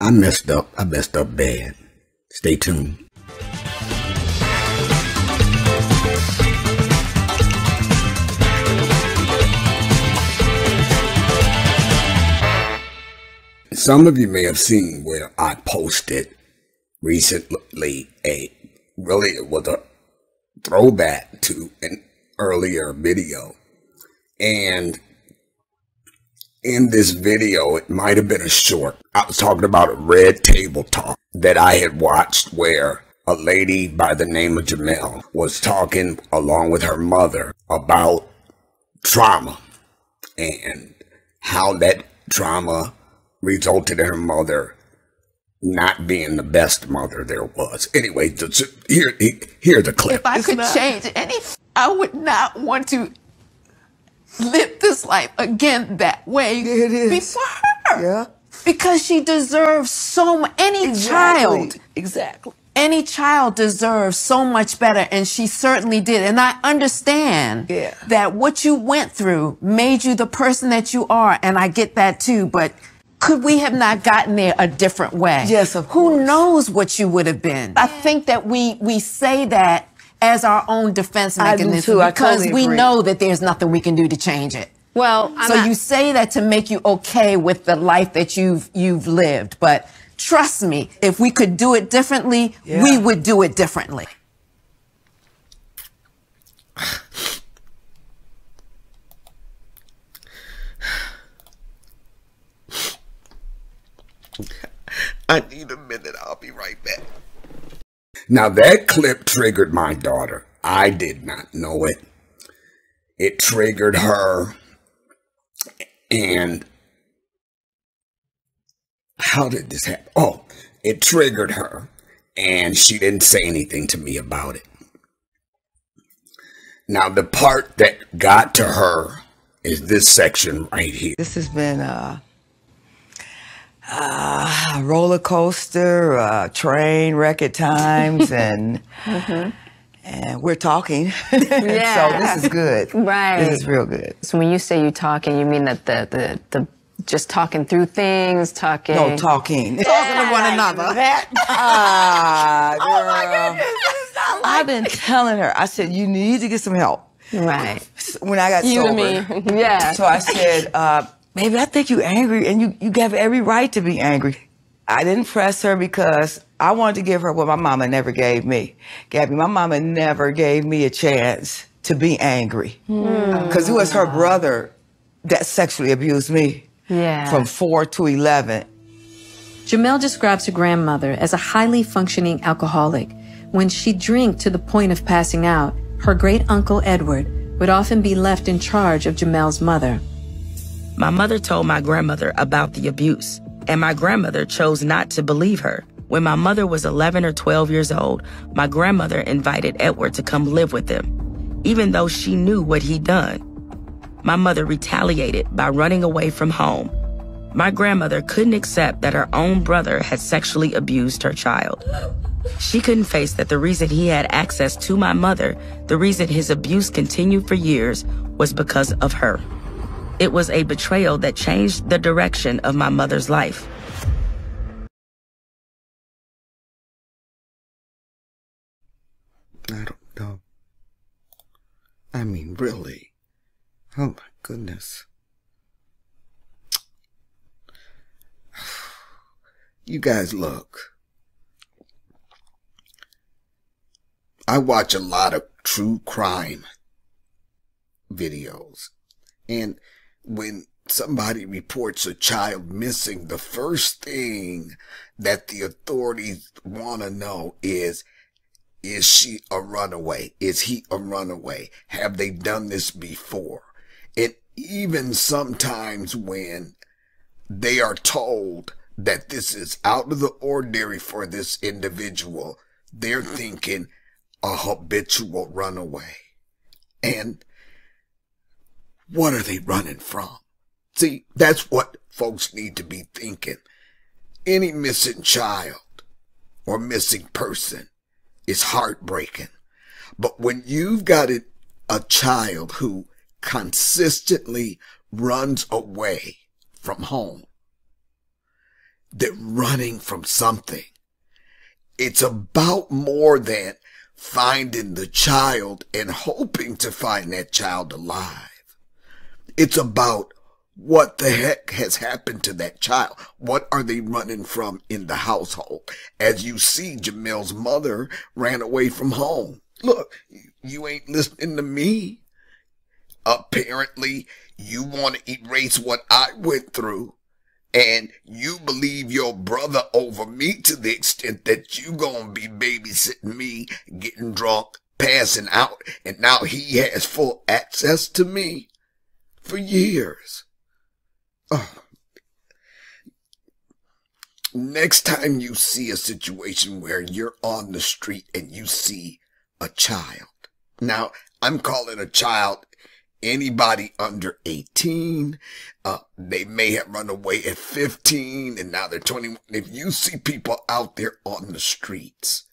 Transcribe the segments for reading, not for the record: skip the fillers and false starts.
I messed up. I messed up bad. Stay tuned. Some of you may have seen where I posted recently it was a throwback to an earlier video. And in this video, it might have been a short. I was talking about a Red Table Talk that I had watched where a lady by the name of Jamel was talking along with her mother about trauma and how that trauma resulted in her mother not being the best mother there was. Anyway, here's a clip. If I could change anything, I would not want to live this life again that way before her. Yeah. Because she deserves so much. Any child deserves so much better, and she certainly did. And I understand that what you went through made you the person that you are, and I get that too, but could we have not gotten there a different way? Yes, of course. Who knows what you would have been? I think that we say that as our own defense mechanism because we know that there's nothing we can do to change it. Well, so you say that to make you okay with the life that you've lived, but trust me, if we could do it differently, we would do it differently. I need a minute. I'll be right back. Now that clip triggered my daughter. I did not know it. It triggered her. And how did this happen? Oh, it triggered her. And she didn't say anything to me about it. Now the part that got to her is this section right here. This has been a roller coaster, train wreck at times, and and we're talking. So this is good. Right. This is real good. So when you say you talking, you mean that the just talking through things, talking. No, talking. Talking to one another. Oh my goodness. I've been telling her, I said, you need to get some help. Right. When I got You sober. and me. Yeah. So I said, baby, I think you're angry, and you have every right to be angry. I didn't press her because I wanted to give her what my mama never gave me. Gabby, my mama never gave me a chance to be angry. Because it was her brother that sexually abused me from 4 to 11. Jamel describes her grandmother as a highly functioning alcoholic. When she'd drink to the point of passing out, her great-uncle Edward would often be left in charge of Jamel's mother. My mother told my grandmother about the abuse, and my grandmother chose not to believe her. When my mother was 11 or 12 years old, my grandmother invited Edward to come live with them, even though she knew what he'd done. My mother retaliated by running away from home. My grandmother couldn't accept that her own brother had sexually abused her child. She couldn't face that the reason he had access to my mother, the reason his abuse continued for years, was because of her. It was a betrayal that changed the direction of my mother's life. I don't know. I mean, really. Oh my goodness. You guys, look. I watch a lot of true crime videos. And when somebody reports a child missing, the first thing that the authorities want to know is she a runaway? Is he a runaway? Have they done this before? And even sometimes when they are told that this is out of the ordinary for this individual, they're thinking a habitual runaway. And what are they running from? See, that's what folks need to be thinking. Any missing child or missing person is heartbreaking. But when you've got a child who consistently runs away from home, They're running from something. It's about more than finding the child and hoping to find that child alive. It's about what the heck has happened to that child. What are they running from in the household? As you see, Jamel's mother ran away from home. Look, you ain't listening to me. Apparently, you want to erase what I went through. And you believe your brother over me to the extent that you gonna be babysitting me, getting drunk, passing out, and now he has full access to me for years. Oh. Next time you see a situation where you're on the street and you see a child. Now, I'm calling a child anybody under 18. They may have run away at 15 and now they're 21. If you see people out there on the streets,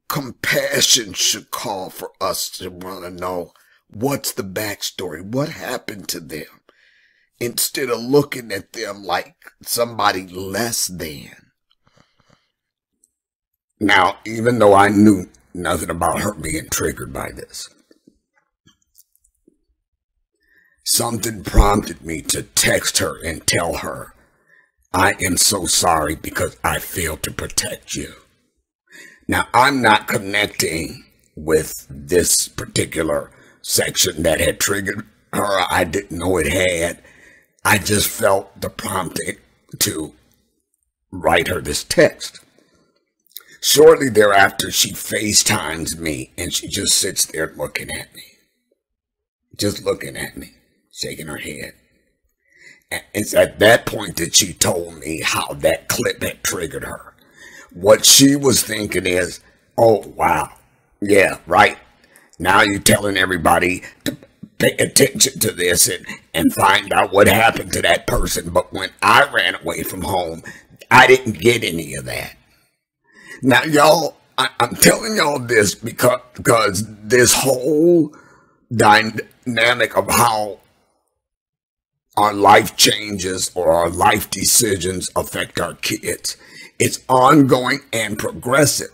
compassion should call for us to want to know what's the backstory, what happened to them, instead of looking at them like somebody less than. Now, even though I knew nothing about her being triggered by this, something prompted me to text her and tell her, I am so sorry because I failed to protect you. Now, I'm not connecting with this particular section that had triggered her. I didn't know it had. I just felt the prompting to write her this text. Shortly thereafter, she FaceTimes me and she just sits there looking at me. Just looking at me. Shaking her head. And it's at that point that she told me how that clip had triggered her. What she was thinking is, oh, wow, yeah, right. Now you're telling everybody to pay attention to this and find out what happened to that person. But when I ran away from home, I didn't get any of that. Now, y'all, I'm telling y'all this because this whole dynamic of how our life changes or our life decisions affect our kids, it's ongoing and progressive.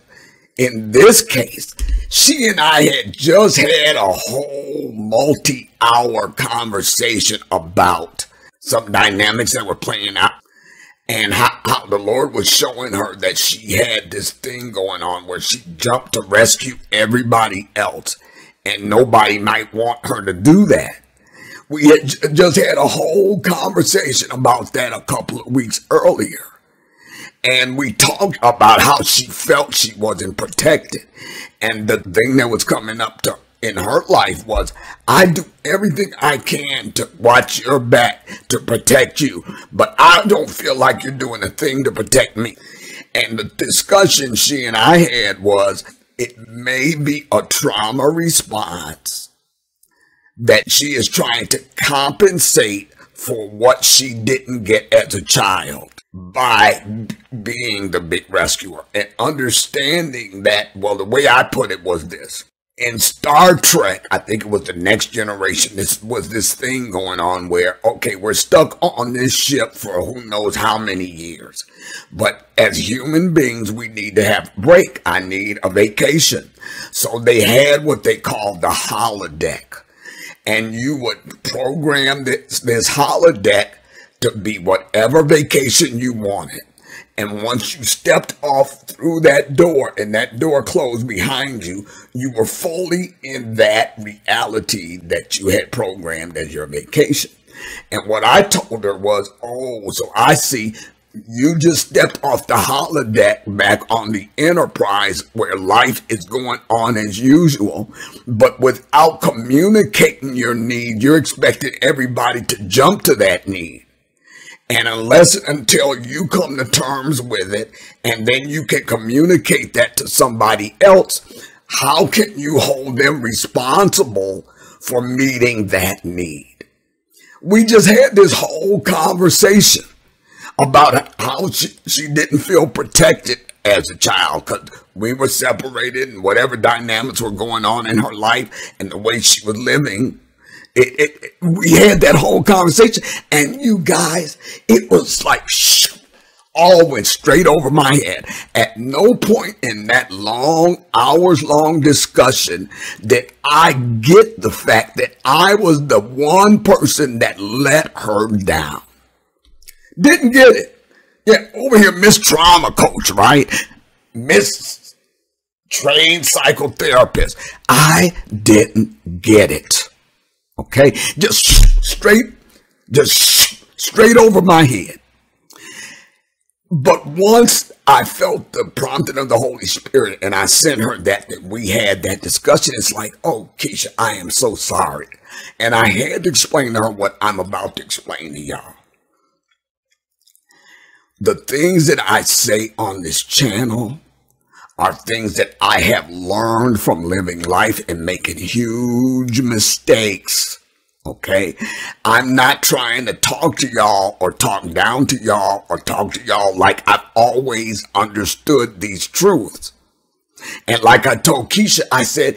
In this case, she and I had just had a whole multi-hour conversation about some dynamics that were playing out and how the Lord was showing her that she had this thing going on where she jumped to rescue everybody else and nobody might want her to do that. We had just had a whole conversation about that a couple of weeks earlier. And we talked about how she felt she wasn't protected. And the thing that was coming up to in her life was, I do everything I can to watch your back, to protect you, but I don't feel like you're doing a thing to protect me. And the discussion she and I had was, it may be a trauma response that she is trying to compensate for what she didn't get as a child by being the big rescuer. And understanding that, well, the way I put it was this. In Star Trek, I think it was The Next Generation, this was this thing going on where, okay, we're stuck on this ship for who knows how many years. But as human beings, we need to have a break. I need a vacation. So they had what they called the holodeck. And you would program this holodeck to be whatever vacation you wanted. And once you stepped off through that door and that door closed behind you, you were fully in that reality that you had programmed as your vacation. And what I told her was, oh, so I see you just stepped off the holodeck back on the Enterprise where life is going on as usual, but without communicating your need, you're expecting everybody to jump to that need. And until you come to terms with it, and then you can communicate that to somebody else, how can you hold them responsible for meeting that need? We just had this whole conversation about how she didn't feel protected as a child because we were separated and whatever dynamics were going on in her life and the way she was living. We had that whole conversation, and you guys, it was like all went straight over my head. At no point in that long, hours-long discussion did I get the fact that I was the one person that let her down. Didn't get it. Yeah, over here, Miss Trauma Coach, right? Miss Trained Psychotherapist. I didn't get it. Okay? Just straight over my head. But once I felt the prompting of the Holy Spirit and I sent her that we had that discussion, it's like, oh, Keisha, I am so sorry. And I had to explain to her what I'm about to explain to y'all. The things that I say on this channel are things that I have learned from living life and making huge mistakes. Okay, I'm not trying to talk to y'all or talk down to y'all or talk to y'all like I've always understood these truths. And like I told Keisha, I said,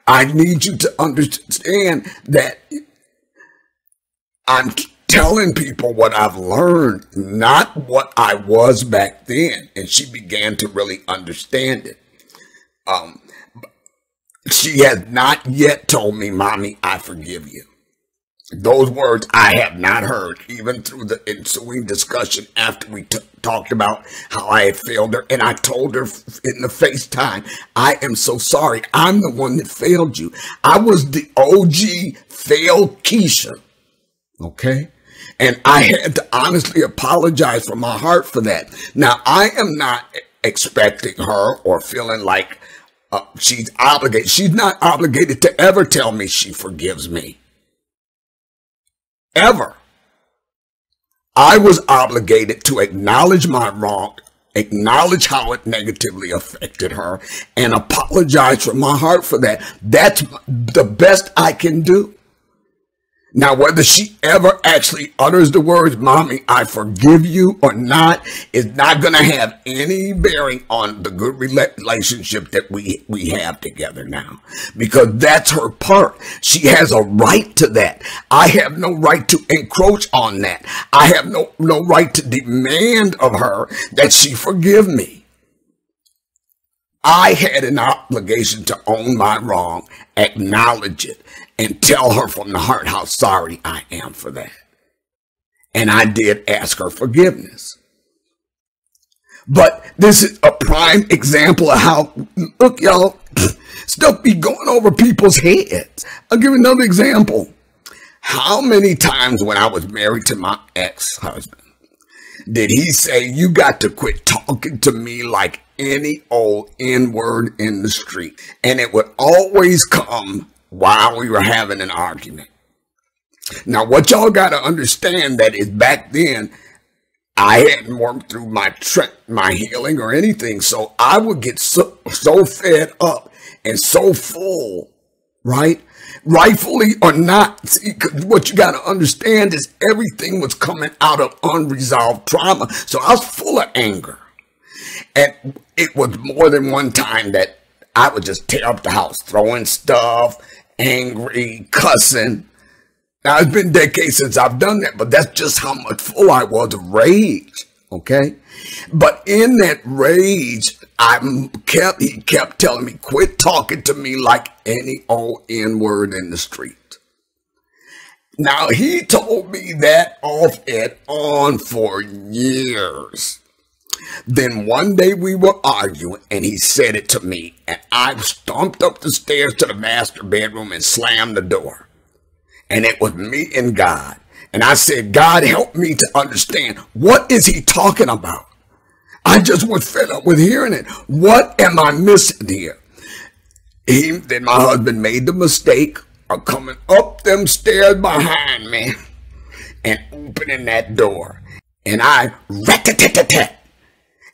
I need you to understand that I'm telling people what I've learned, not what I was back then. And she began to really understand it. She has not yet told me, Mommy, I forgive you. Those words I have not heard, even through the ensuing discussion after we talked about how I had failed her. And I told her in the FaceTime, I am so sorry. I'm the one that failed you. I was the OG failed Keisha. Okay? And I had to honestly apologize from my heart for that. Now, I am not expecting her or feeling like she's obligated. She's not obligated to ever tell me she forgives me. Ever. I was obligated to acknowledge my wrong, acknowledge how it negatively affected her, and apologize from my heart for that. That's the best I can do. Now, whether she ever actually utters the words, Mommy, I forgive you, or not, is not going to have any bearing on the good relationship that we have together now. Because that's her part. She has a right to that. I have no right to encroach on that. I have no right to demand of her that she forgive me. I had an obligation to own my wrong, acknowledge it, and tell her from the heart how sorry I am for that. And I did ask her forgiveness. But this is a prime example of how, look, y'all, stuff be going over people's heads. I'll give another example. How many times when I was married to my ex-husband did he say, you got to quit talking to me like any old N-word in the street? And it would always come while we were having an argument. Now, what y'all got to understand that is back then, I hadn't worked through my healing or anything. So I would get so fed up and so full, right? Rightfully or not. See, what you got to understand is everything was coming out of unresolved trauma. So I was full of anger. And it was more than one time that I would just tear up the house, throwing stuff, angry, cussing. Now, it's been decades since I've done that, but that's just how much full I was of rage, okay? But in that rage, he kept telling me, quit talking to me like any old N-word in the street. Now, he told me that off and on for years. Then one day we were arguing and he said it to me, and I stomped up the stairs to the master bedroom and slammed the door. And it was me and God. And I said, God, help me to understand. What is he talking about? I just was fed up with hearing it. What am I missing here? Then my husband made the mistake of coming up them stairs behind me and opening that door. And I rat-tat-tat-tat.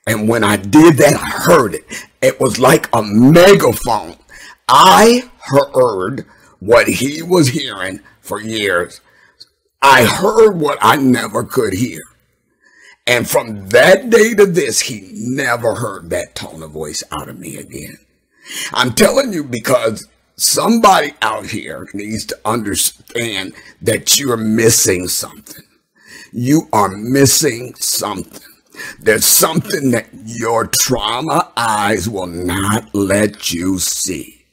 And when I did that, I heard it. It was like a megaphone. I heard what he was hearing for years. I heard what I never could hear. And from that day to this, he never heard that tone of voice out of me again. I'm telling you, because somebody out here needs to understand that you're missing something. You are missing something. There's something that your trauma eyes will not let you see.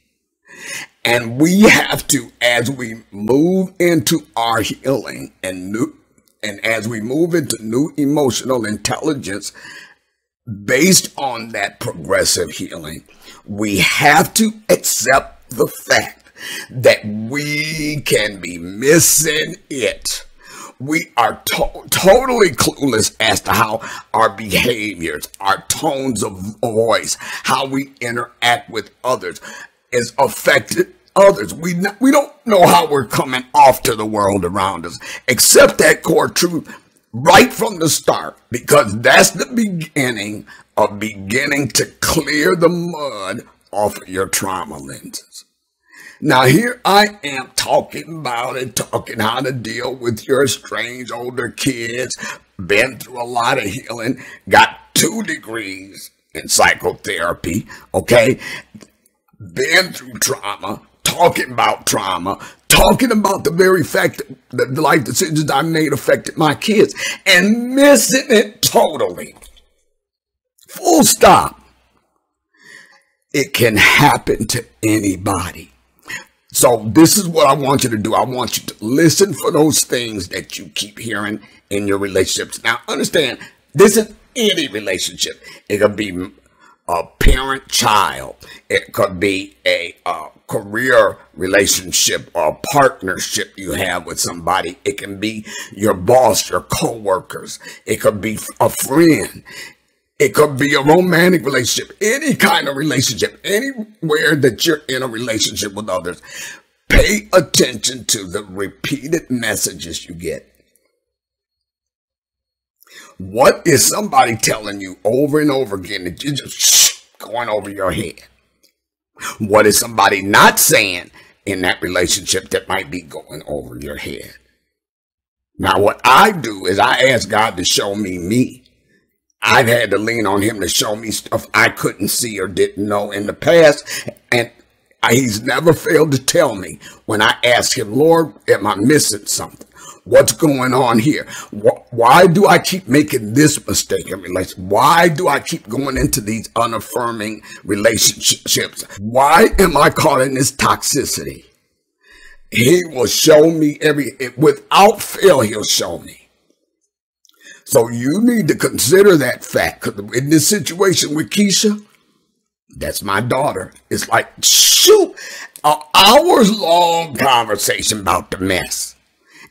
And we have to, as we move into our healing and as we move into new emotional intelligence based on that progressive healing, we have to accept the fact that we can be missing it. We are totally clueless as to how our behaviors, our tones of voice, how we interact with others is affected others. We don't know how we're coming off to the world around us. Accept that core truth right from the start, because that's the beginning of beginning to clear the mud off of your trauma lenses. Now here I am talking about it, talking how to deal with your estranged older kids, been through a lot of healing, got 2 degrees in psychotherapy, okay? Been through trauma, talking about the very fact that the life decisions I made affected my kids, and missing it totally. Full stop. It can happen to anybody. So this is what I want you to do. I want you to listen for those things that you keep hearing in your relationships. Now, understand, this is any relationship. It could be a parent-child. It could be a career relationship or a partnership you have with somebody. It can be your boss, your co-workers. It could be a friend. It could be a romantic relationship, any kind of relationship, anywhere that you're in a relationship with others. Pay attention to the repeated messages you get. What is somebody telling you over and over again that you're just going over your head? What is somebody not saying in that relationship that might be going over your head? Now, what I do is I ask God to show me me. I've had to lean on him to show me stuff I couldn't see or didn't know in the past. And he's never failed to tell me when I ask him, Lord, am I missing something? What's going on here? Why do I keep making this mistake in relationship? Why do I keep going into these unaffirming relationships? Why am I caught in this toxicity? He will show me without fail, he'll show me. So you need to consider that fact. Because in this situation with Keisha, that's my daughter. It's like, shoot, an hours-long conversation about the mess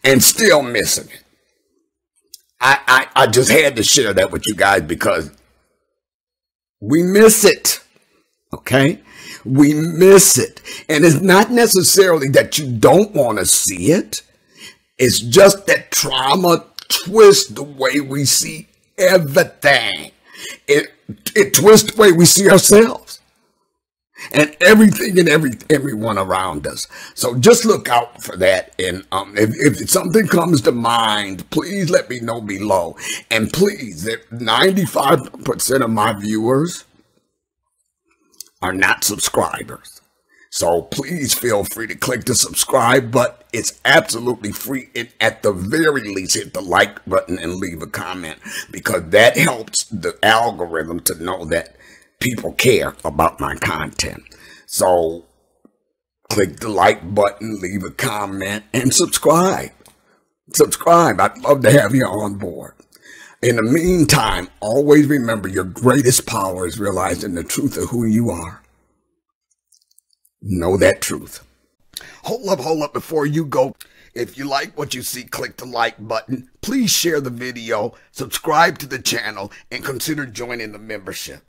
and still missing it. I just had to share that with you guys because we miss it, okay? We miss it. And it's not necessarily that you don't want to see it. It's just that trauma twists the way we see everything. It twists the way we see ourselves and everything and everyone around us. So just look out for that. And if something comes to mind, please let me know below. And please, 95% of my viewers are not subscribers. So please feel free to click the subscribe button. It's absolutely free. And at the very least, hit the like button and leave a comment, because that helps the algorithm to know that people care about my content. So click the like button, leave a comment, and subscribe. Subscribe. I'd love to have you on board. In the meantime, always remember your greatest power is realizing the truth of who you are. Know that truth. Hold up before you go. If you like what you see, click the like button. Please share the video, subscribe to the channel, and consider joining the membership.